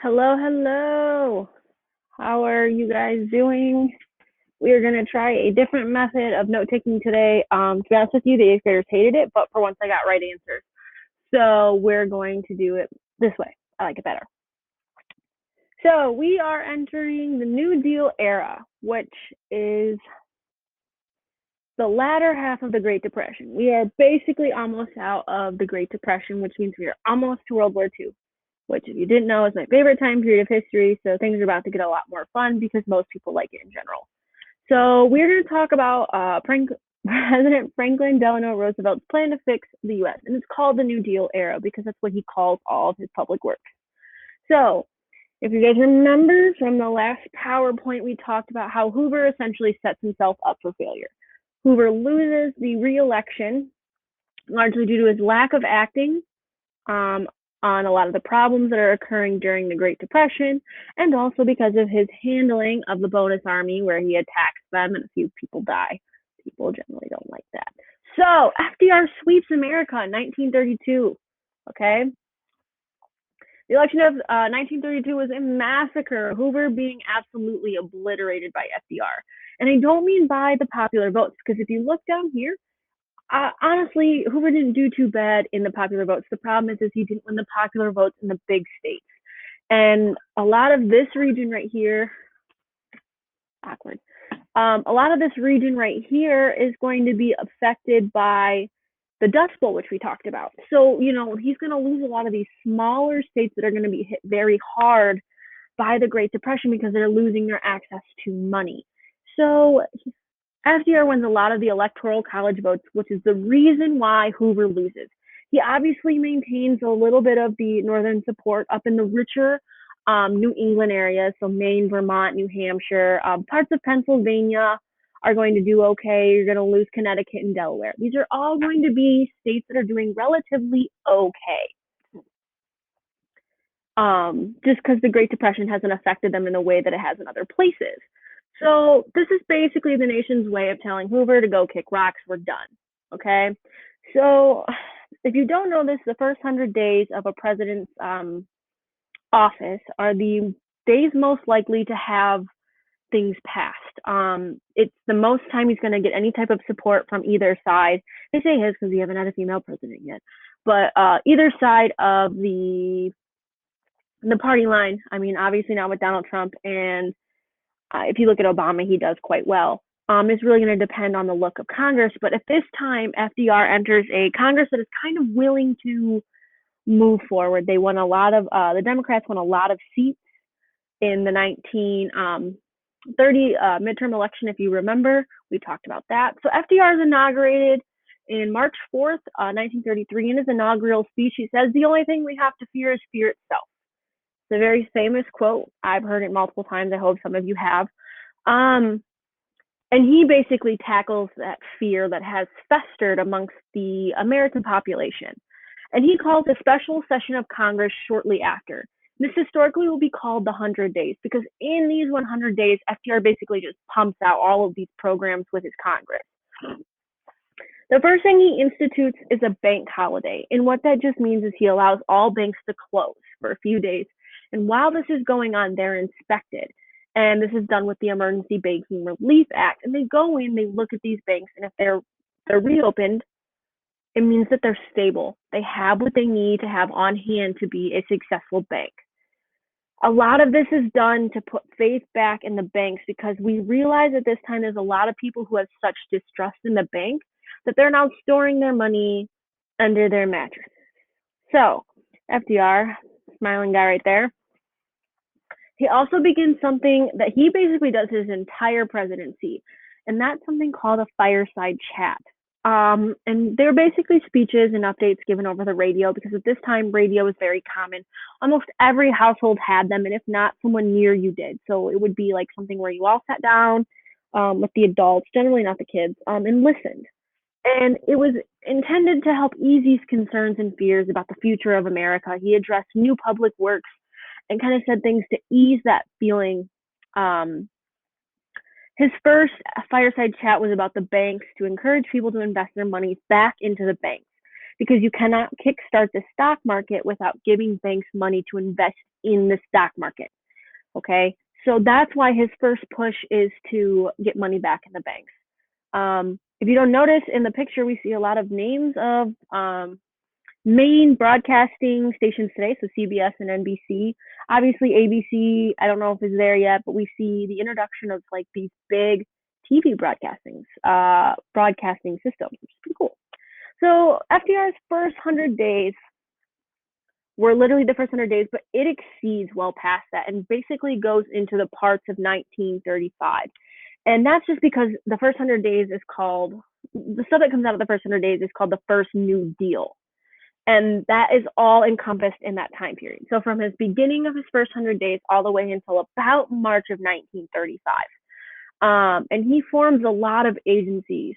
Hello, hello. How are you guys doing? We are going to try a different method of note taking today. To be honest with you, the eighth graders hated it, but for once I got right answers. So we're going to do it this way. I like it better. So we are entering the New Deal era, which is the latter half of the Great Depression. We are basically almost out of the Great Depression, which means we are almost to World War II, which, if you didn't know, is my favorite time period of history. So things are about to get a lot more fun because most people like it in general. So we're going to talk about President Franklin Delano Roosevelt's plan to fix the U.S. And it's called the New Deal era because that's what he calls all of his public works. So if you guys remember from the last PowerPoint, we talked about how Hoover essentially sets himself up for failure. Hoover loses the re-election largely due to his lack of acting on a lot of the problems that are occurring during the Great Depression, and also because of his handling of the Bonus Army, where he attacks them and a few people die. People generally don't like that. So FDR sweeps America in 1932. Okay. The election of 1932 was a massacre, Hoover being absolutely obliterated by FDR. And I don't mean by the popular votes, because if you look down here, honestly, Hoover didn't do too bad in the popular votes. The problem is he didn't win the popular votes in the big states. And a lot of this region right here, awkward. A lot of this region right here is going to be affected by the Dust Bowl, which we talked about. So, he's going to lose a lot of these smaller states that are going to be hit very hard by the Great Depression because they're losing their access to money. So FDR wins a lot of the electoral college votes, which is the reason why Hoover loses. He obviously maintains a little bit of the northern support up in the richer New England areas, so Maine, Vermont, New Hampshire, parts of Pennsylvania are going to do okay. You're going to lose Connecticut and Delaware. These are all going to be states that are doing relatively okay. Just because the Great Depression hasn't affected them in the way that it has in other places. So this is basically the nation's way of telling Hoover to go kick rocks. We're done. Okay. So if you don't know this, the first 100 days of a president's office are the days most likely to have things passed. It's the most time he's going to get any type of support from either side. They say his because we haven't had a female president yet, but either side of the party line. I mean, obviously now with Donald Trump, and if you look at Obama, he does quite well. It's really going to depend on the look of Congress. But at this time, FDR enters a Congress that is kind of willing to move forward. They won a lot of, the Democrats won a lot of seats in the 1930 midterm election, if you remember. We talked about that. So FDR is inaugurated in March 4th, 1933. In his inaugural speech, he says, "The only thing we have to fear is fear itself." It's a very famous quote. I've heard it multiple times. I hope some of you have. And he basically tackles that fear that has festered amongst the American population. And he calls a special session of Congress shortly after. This historically will be called the 100 Days because in these 100 days, FDR basically just pumps out all of these programs with his Congress. The first thing he institutes is a bank holiday. And what that just means is he allows all banks to close for a few days. And while this is going on, they're inspected. And this is done with the Emergency Banking Relief Act. And they go in, they look at these banks, and if they're reopened, it means that they're stable. They have what they need to have on hand to be a successful bank. A lot of this is done to put faith back in the banks because we realize at this time there's a lot of people who have such distrust in the bank that they're now storing their money under their mattress. So FDR, smiling guy right there, he also begins something that he basically does his entire presidency, and that's something called a fireside chat. And they're basically speeches and updates given over the radio because at this time, radio was very common. Almost every household had them, and if not, someone near you did. So it would be like something where you all sat down with the adults, generally not the kids, and listened. And it was intended to help ease these concerns and fears about the future of America. He addressed new public works and kind of said things to ease that feeling. His first fireside chat was about the banks to encourage people to invest their money back into the banks. because you cannot kickstart the stock market without giving banks money to invest in the stock market. Okay. So that's why his first push is to get money back in the banks. If you don't notice in the picture, we see a lot of names of main broadcasting stations today, so CBS and NBC. Obviously, ABC, I don't know if it's there yet, but we see the introduction of like these big TV broadcasting systems, which is pretty cool. So FDR's first 100 days were literally the first 100 days, but it exceeds well past that and basically goes into the parts of 1935. And that's just because the first 100 days is called, the stuff that comes out of the first 100 days is called the first New Deal. And that is all encompassed in that time period. So from his beginning of his first 100 days all the way until about March of 1935. And he forms a lot of agencies.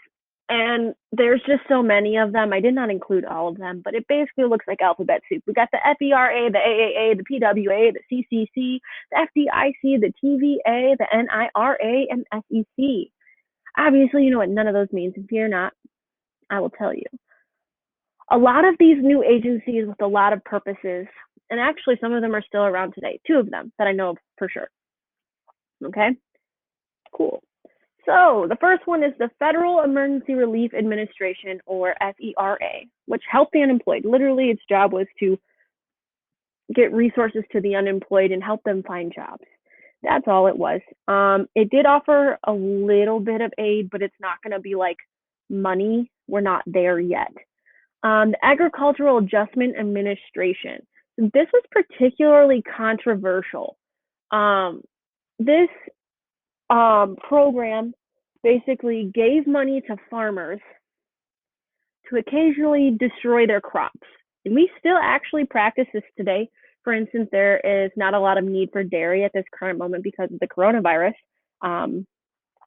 And there's just so many of them. I did not include all of them, but it basically looks like alphabet soup. We got the FERA, the AAA, the PWA, the CCC, the FDIC, the TVA, the NIRA, and SEC. Obviously, you know what none of those means. If you're not, I will tell you. A lot of these new agencies with a lot of purposes, and actually some of them are still around today, 2 of them that I know of for sure. Okay, cool. So the first one is the Federal Emergency Relief Administration, or FERA, which helped the unemployed. Literally, its job was to get resources to the unemployed and help them find jobs. That's all it was. It did offer a little bit of aid, but it's not going to be like money. We're not there yet. The Agricultural Adjustment Administration. This was particularly controversial. This program basically gave money to farmers to occasionally destroy their crops. And we still actually practice this today. For instance, there is not a lot of need for dairy at this current moment because of the coronavirus,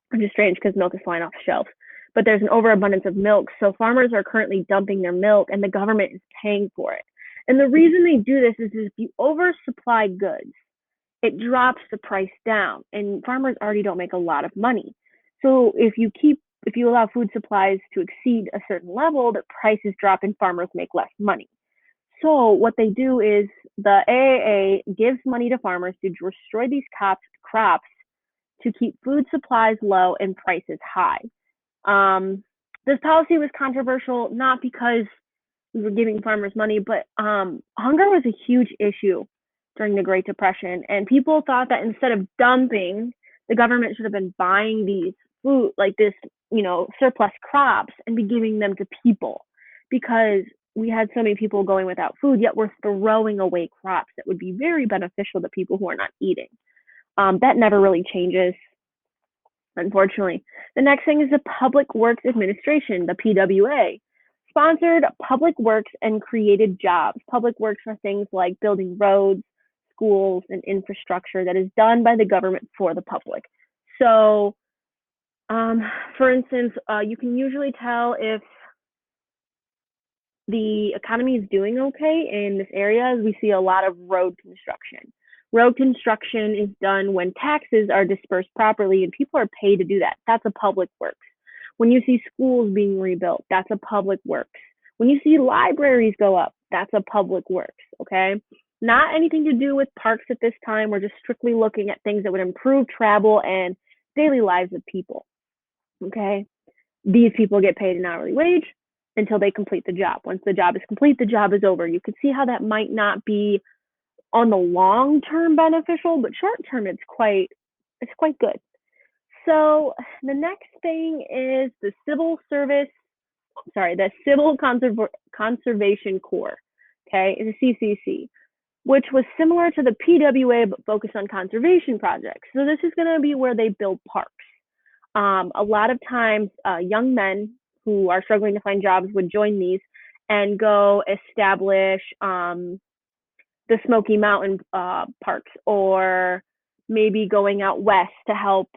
which is strange because milk is flying off the shelves. But there's an overabundance of milk, so farmers are currently dumping their milk, and the government is paying for it. And the reason they do this is if you oversupply goods, it drops the price down, and farmers already don't make a lot of money. So if you allow food supplies to exceed a certain level, the prices drop and farmers make less money. So what they do is the AAA gives money to farmers to destroy these crops to keep food supplies low and prices high. This policy was controversial not because we were giving farmers money, but hunger was a huge issue during the Great Depression, and people thought that instead of dumping, the government should have been buying these food, like this, surplus crops, and be giving them to people, because we had so many people going without food, yet we're throwing away crops that would be very beneficial to people who are not eating. That never really changes, unfortunately. The next thing is the Public Works Administration, the PWA. Sponsored public works and created jobs. Public works are things like building roads, schools, and infrastructure that is done by the government for the public. So, for instance, you can usually tell if the economy is doing okay in this area. We see a lot of road construction. Road construction is done when taxes are dispersed properly and people are paid to do that. That's a public works. When you see schools being rebuilt, that's a public works. When you see libraries go up, that's a public works, okay? Not anything to do with parks at this time. We're just strictly looking at things that would improve travel and daily lives of people, okay? These people get paid an hourly wage until they complete the job. Once the job is complete, the job is over. You could see how that might not be on the long term beneficial, but short term it's quite good. So the next thing is the Civil Conservation Corps, okay, is a CCC, which was similar to the PWA but focused on conservation projects. So this is going to be where they build parks. A lot of times, young men who are struggling to find jobs would join these and go establish the Smoky Mountain parks, or maybe going out west to help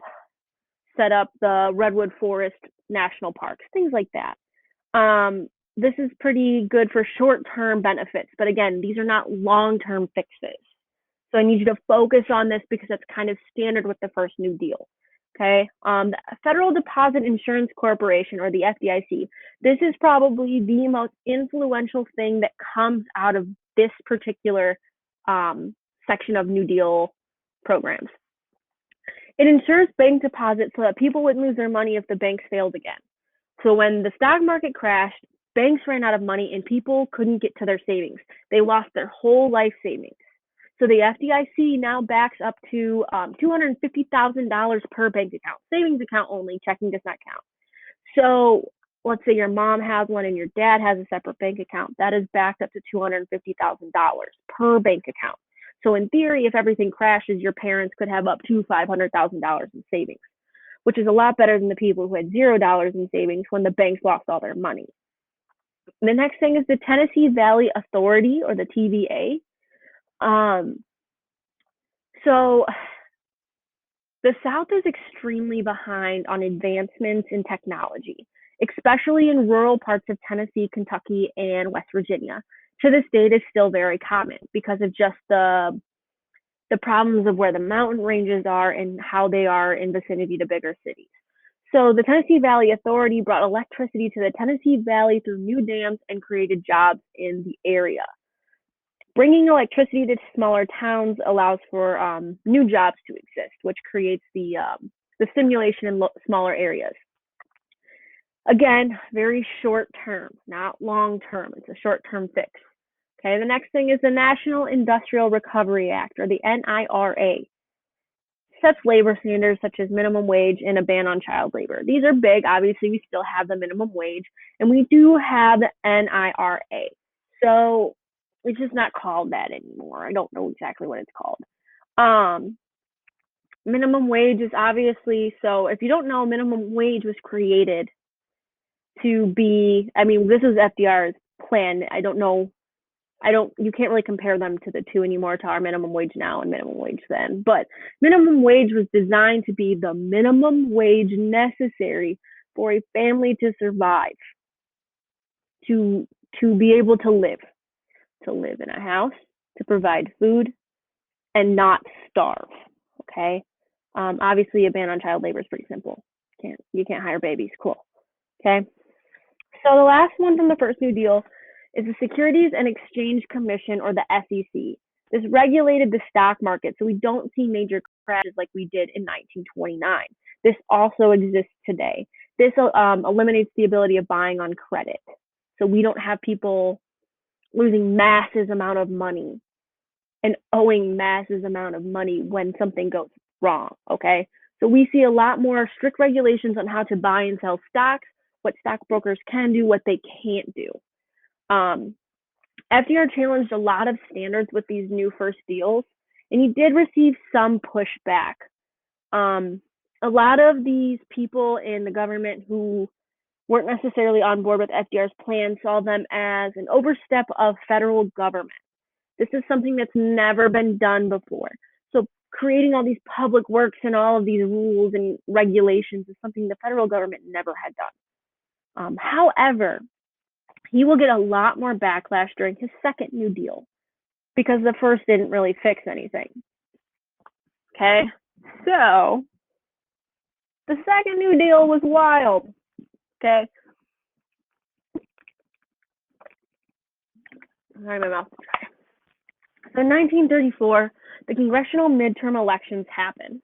set up the Redwood Forest National Parks, things like that. This is pretty good for short-term benefits, but again, these are not long-term fixes. So I need you to focus on this because that's kind of standard with the first New Deal. Okay, the Federal Deposit Insurance Corporation, or the FDIC. This is probably the most influential thing that comes out of this particular section of New Deal programs. It ensures bank deposits so that people wouldn't lose their money if the banks failed again. So when the stock market crashed, banks ran out of money and people couldn't get to their savings. They lost their whole life savings. So the FDIC now backs up to $250,000 per bank account, savings account only, checking does not count. So let's say your mom has one and your dad has a separate bank account. That is backed up to $250,000 per bank account. So in theory, if everything crashes, your parents could have up to $500,000 in savings, which is a lot better than the people who had $0 in savings when the banks lost all their money. The next thing is the Tennessee Valley Authority, or the TVA. So the South is extremely behind on advancements in technology, especially in rural parts of Tennessee, Kentucky, and West Virginia. To this day, it is still very common because of just the problems of where the mountain ranges are and how they are in vicinity to bigger cities. So the Tennessee Valley Authority brought electricity to the Tennessee Valley through new dams and created jobs in the area. Bringing electricity to smaller towns allows for new jobs to exist, which creates the stimulation in smaller areas. Again, very short term, not long term. It's a short term fix. Okay, the next thing is the National Industrial Recovery Act, or the NIRA. Sets labor standards such as minimum wage and a ban on child labor. These are big. Obviously, we still have the minimum wage, and we do have the NIRA. So it's just not called that anymore. I don't know exactly what it's called. Minimum wage is obviously, so if you don't know, minimum wage was created to be, I mean, this is FDR's plan. You can't really compare them to the two anymore, to our minimum wage now and minimum wage then. But minimum wage was designed to be the minimum wage necessary for a family to survive, to be able to live in a house, to provide food, and not starve. Okay. Obviously, a ban on child labor is pretty simple. You can't hire babies. Cool. Okay. So the last one from the first New Deal is the Securities and Exchange Commission, or the SEC. This regulated the stock market, so we don't see major crashes like we did in 1929. This also exists today. This eliminates the ability of buying on credit. So we don't have people losing massive amount of money and owing massive amount of money when something goes wrong, okay? So we see a lot more strict regulations on how to buy and sell stocks, what stockbrokers can do, what they can't do. FDR challenged a lot of standards with these new first deals, and he did receive some pushback. A lot of these people in the government who weren't necessarily on board with FDR's plan saw them as an overstep of federal government. This is something that's never been done before. So creating all these public works and all of these rules and regulations is something the federal government never had done. However, he will get a lot more backlash during his second New Deal because the first didn't really fix anything. Okay, so the second New Deal was wild. Okay, sorry, my mouth is dry. So in 1934, the congressional midterm elections happen,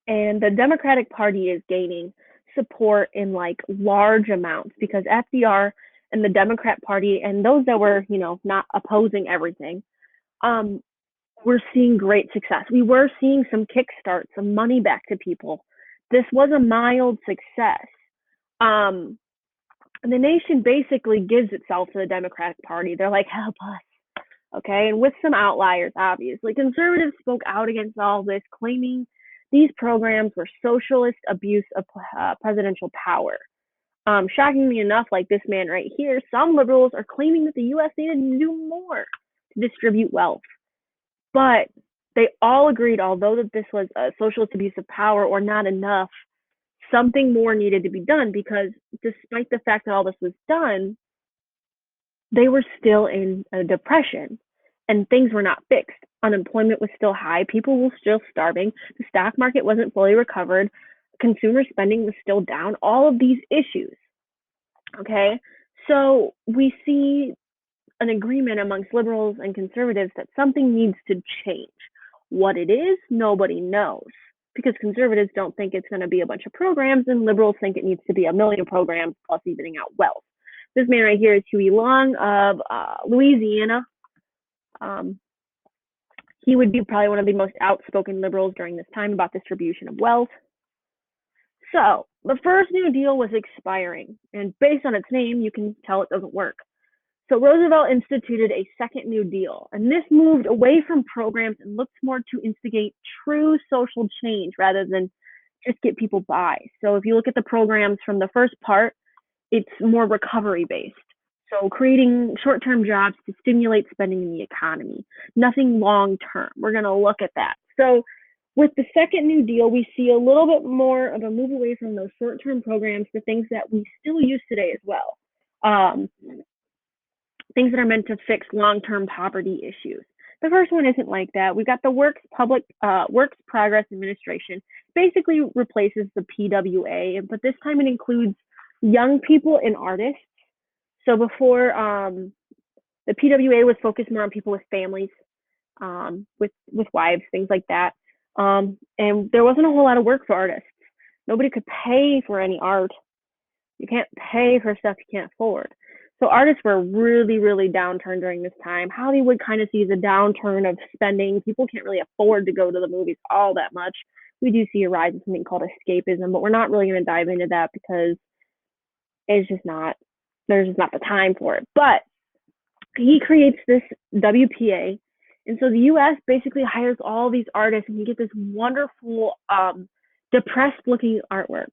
and the Democratic Party is gaining support in like large amounts because FDR and the Democrat Party and those that were, not opposing everything, we're seeing great success. We were seeing some kickstart, some money back to people. This was a mild success. The nation basically gives itself to the Democratic Party. They're like, help us. Okay, and with some outliers, obviously. Conservatives spoke out against all this, claiming these programs were socialist abuse of presidential power. Shockingly enough, like this man right here, some liberals are claiming that the U.S. needed to do more to distribute wealth. But they all agreed, although that this was a socialist abuse of power or not enough, something more needed to be done because despite the fact that all this was done, they were still in a depression and things were not fixed. Unemployment was still high. People were still starving. The stock market wasn't fully recovered. Consumer spending was still down. All of these issues. Okay. So we see an agreement amongst liberals and conservatives that something needs to change. What it is, nobody knows, because conservatives don't think it's going to be a bunch of programs, and liberals think it needs to be a million programs plus evening out wealth. This man right here is Huey Long of Louisiana. He would be probably one of the most outspoken liberals during this time about distribution of wealth. So the first New Deal was expiring, and based on its name, you can tell it doesn't work. So Roosevelt instituted a second New Deal, and this moved away from programs and looked more to instigate true social change rather than just get people by. So if you look at the programs from the first part, it's more recovery based. So creating short-term jobs to stimulate spending in the economy, nothing long-term. We're going to look at that. So with the second New Deal, we see a little bit more of a move away from those short-term programs to things that we still use today as well. Things that are meant to fix long-term poverty issues. The first one isn't like that. We've got the Works Progress Administration. Basically replaces the PWA, but this time it includes young people and artists. So before, the PWA was focused more on people with families, with wives, things like that. And there wasn't a whole lot of work for artists. Nobody could pay for any art. You can't pay for stuff you can't afford. So artists were really, really downturned during this time. Hollywood kind of sees a downturn of spending. People can't really afford to go to the movies all that much. We do see a rise of something called escapism, but we're not really going to dive into that because it's just not, there's just not the time for it. But he creates this WPA. And so the US basically hires all these artists, and you get this wonderful, depressed looking artwork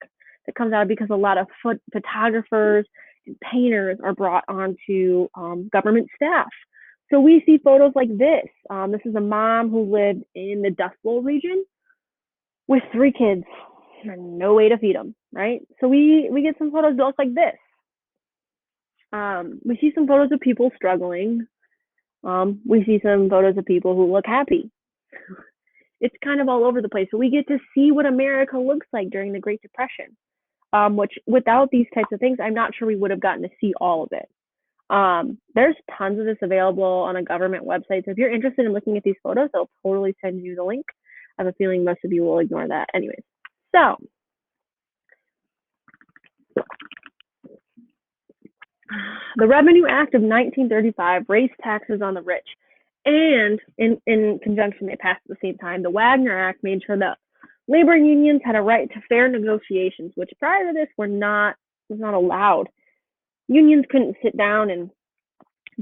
that comes out because a lot of photographers and painters are brought onto government staff. So we see photos like this. This is a mom who lived in the Dust Bowl region with 3 kids and no way to feed them, right? So we get some photos just like this. We see some photos of people struggling. We see some photos of people who look happy. It's kind of all over the place. So we get to see what America looks like during the Great Depression. Which without these types of things, I'm not sure we would have gotten to see all of it. There's tons of this available on a government website. So if you're interested in looking at these photos, I'll totally send you the link. I have a feeling most of you will ignore that anyways. So the Revenue Act of 1935 raised taxes on the rich. And in conjunction, they passed at the same time, the Wagner Act made sure that labor unions had a right to fair negotiations, which prior to this was not allowed. Unions couldn't sit down and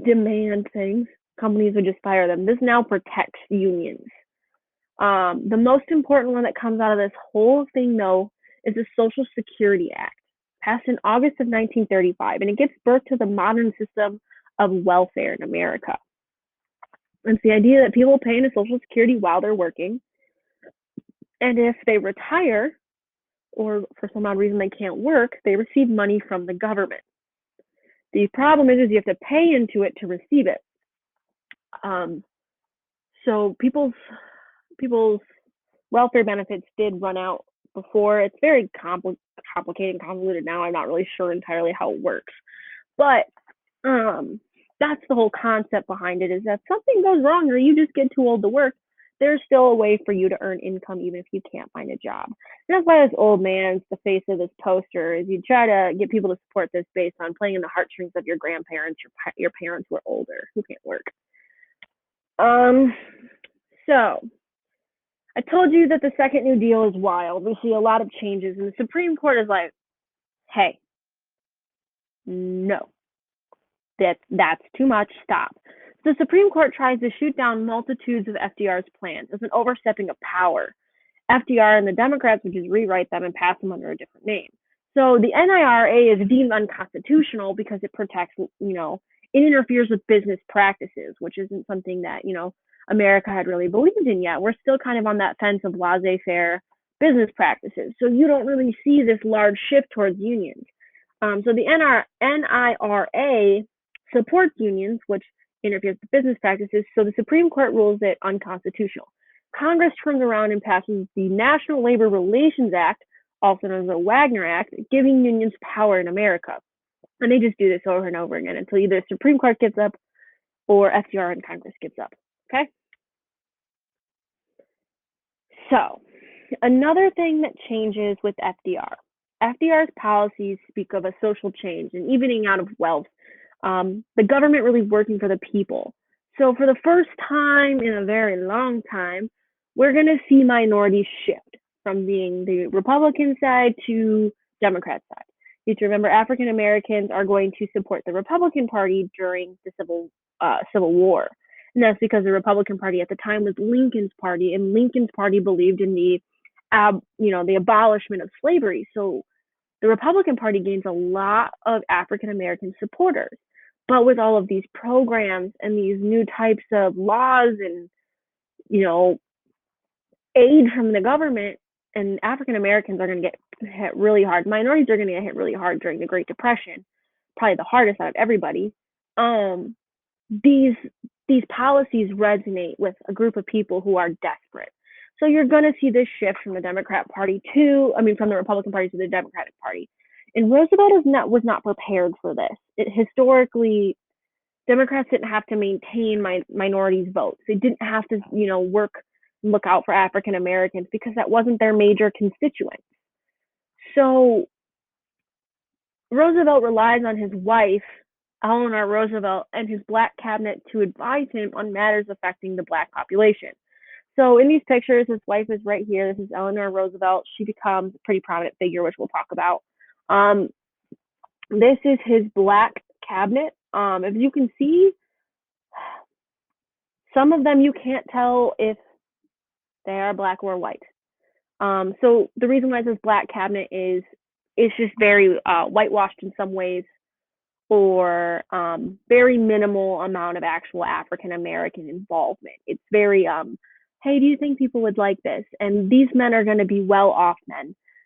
demand things. Companies would just fire them. This now protects unions. The most important one that comes out of this whole thing, though, is the Social Security Act, passed in August of 1935, and it gives birth to the modern system of welfare in America. It's the idea that people pay into Social Security while they're working, and if they retire or for some odd reason they can't work, they receive money from the government. The problem is you have to pay into it to receive it. So people's welfare benefits did run out before. It's very complicated and convoluted now. I'm not really sure entirely how it works. But that's the whole concept behind it, is that something goes wrong or you just get too old to work, there's still a way for you to earn income even if you can't find a job. And that's why this old man's the face of this poster, is you try to get people to support this based on playing in the heartstrings of your grandparents, your parents who are older, who can't work. So I told you that the second New Deal is wild. We see a lot of changes, and the Supreme Court is like, hey, no, that's too much, stop. The Supreme Court tries to shoot down multitudes of FDR's plans as an overstepping of power. FDR and the Democrats would just rewrite them and pass them under a different name. So the NIRA is deemed unconstitutional because it protects, it interferes with business practices, which isn't something that, America had really believed in yet. We're still kind of on that fence of laissez-faire business practices. So you don't really see this large shift towards unions. So the NIRA supports unions, which interferes with business practices, so the Supreme Court rules it unconstitutional. Congress turns around and passes the National Labor Relations Act, also known as the Wagner Act, giving unions power in America. And they just do this over and over again until either the Supreme Court gives up or FDR and Congress gives up. Okay? So, another thing that changes with FDR. FDR's policies speak of a social change and evening out of wealth. The government really working for the people. So, for the first time in a very long time, we're going to see minorities shift from being the Republican side to Democrat side. You have to remember African Americans are going to support the Republican Party during the Civil War. And that's because the Republican Party at the time was Lincoln's party, and Lincoln's party believed in the abolishment of slavery. So the Republican Party gains a lot of African American supporters. But with all of these programs and these new types of laws and, aid from the government, and African Americans are going to get hit really hard. Minorities are going to get hit really hard during the Great Depression, probably the hardest out of everybody. These policies resonate with a group of people who are desperate. So you're going to see this shift from the from the Republican Party to the Democratic Party. And Roosevelt was not prepared for this. Historically, Democrats didn't have to maintain minorities' votes. They didn't have to, look out for African Americans because that wasn't their major constituent. So Roosevelt relies on his wife, Eleanor Roosevelt, and his Black cabinet to advise him on matters affecting the Black population. So in these pictures, his wife is right here. This is Eleanor Roosevelt. She becomes a pretty prominent figure, which we'll talk about. This is his Black cabinet. If you can see, some of them you can't tell if they are Black or white. So the reason why this Black cabinet is it's just very whitewashed in some ways, or very minimal amount of actual African American involvement. It's very, hey, do you think people would like this? And these men are going to be well-off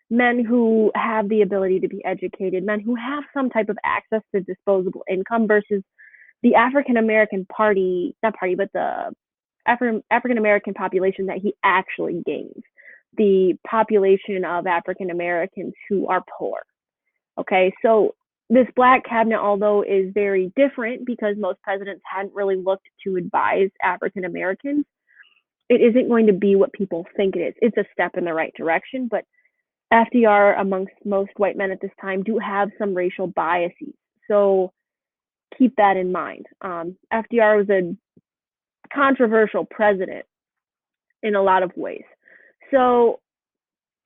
men who have the ability to be educated, men who have some type of access to disposable income versus the African American the African American population that he actually gains, the population of African Americans who are poor. Okay, so this Black cabinet, although is very different because most presidents hadn't really looked to advise African Americans, it isn't going to be what people think it is. It's a step in the right direction, but FDR, amongst most white men at this time, do have some racial biases. So keep that in mind. FDR was a controversial president in a lot of ways. So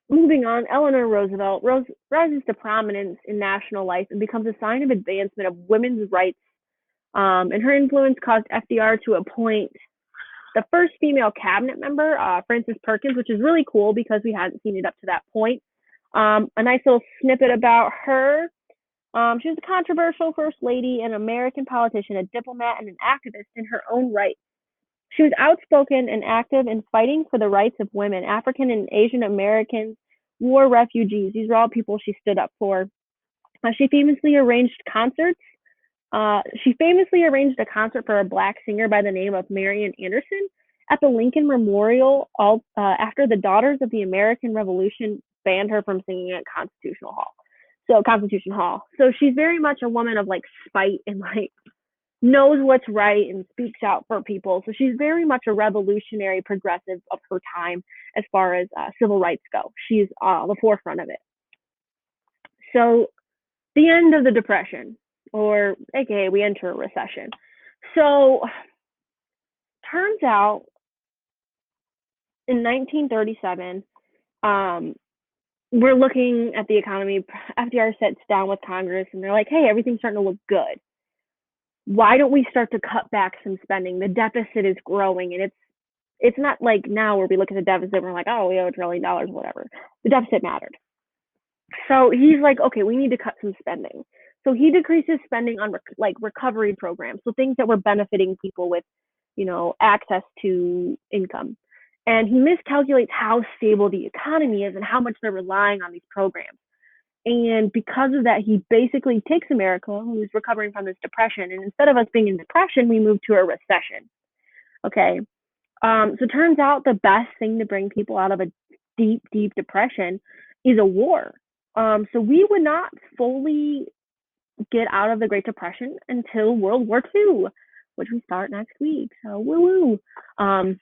moving on, Eleanor Roosevelt rises to prominence in national life and becomes a sign of advancement of women's rights. And her influence caused FDR to appoint the first female cabinet member, Frances Perkins, which is really cool because we hadn't seen it up to that point. A nice little snippet about her. She was a controversial first lady, an American politician, a diplomat, and an activist in her own right. She was outspoken and active in fighting for the rights of women, African and Asian Americans, war refugees. These are all people she stood up for. She famously arranged concerts. She famously arranged a concert for a Black singer by the name of Marian Anderson at the Lincoln Memorial after the Daughters of the American Revolution banned her from singing at Constitution Hall. So she's very much a woman of spite and knows what's right and speaks out for people. So she's very much a revolutionary progressive of her time as far as civil rights go. She's the forefront of it. So the end of the Depression, or aka we enter a recession. So turns out in 1937, we're looking at the economy. FDR sits down with Congress and they're like, hey, everything's starting to look good. Why don't we start to cut back some spending? The deficit is growing, and it's not like now where we look at the deficit and we're like, oh, we owe $1 trillion, whatever. The deficit mattered. So he's like, okay, we need to cut some spending. So he decreases spending on recovery programs, so things that were benefiting people with, access to income. And he miscalculates how stable the economy is and how much they're relying on these programs. And because of that, he basically takes America, who's recovering from this depression, and instead of us being in depression, we move to a recession. Okay. So it turns out the best thing to bring people out of a deep, deep depression is a war. So we would not fully get out of the Great Depression until World War II, which we start next week. So woo woo.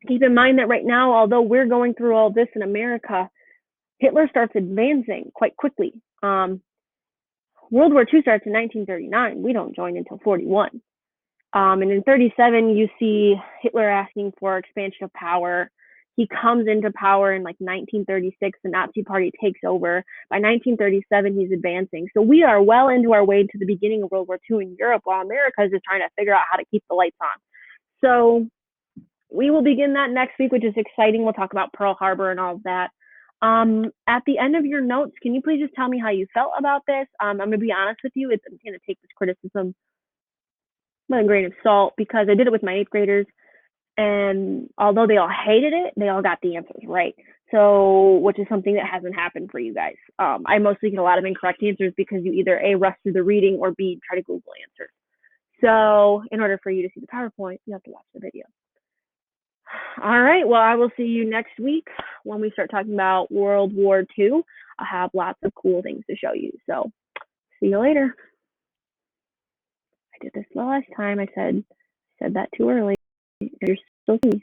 Keep in mind that right now, although we're going through all this in America, Hitler starts advancing quite quickly. World War II starts in 1939. We don't join until 41. And in 37, you see Hitler asking for expansion of power. He comes into power in like 1936. The Nazi Party takes over. By 1937, he's advancing. So we are well into our way to the beginning of World War II in Europe, while America is just trying to figure out how to keep the lights on. So we will begin that next week, which is exciting. We'll talk about Pearl Harbor and all of that. At the end of your notes, can you please just tell me how you felt about this? I'm going to be honest with you. I'm going to take this criticism with a grain of salt because I did it with my 8th graders. And although they all hated it, they all got the answers right. So, which is something that hasn't happened for you guys. I mostly get a lot of incorrect answers because you either A, rush through the reading, or B, try to Google answers. So, in order for you to see the PowerPoint, you have to watch the video. All right. Well, I will see you next week when we start talking about World War II. I'll have lots of cool things to show you. So, see you later. I did this the last time. I said that too early. You're still me.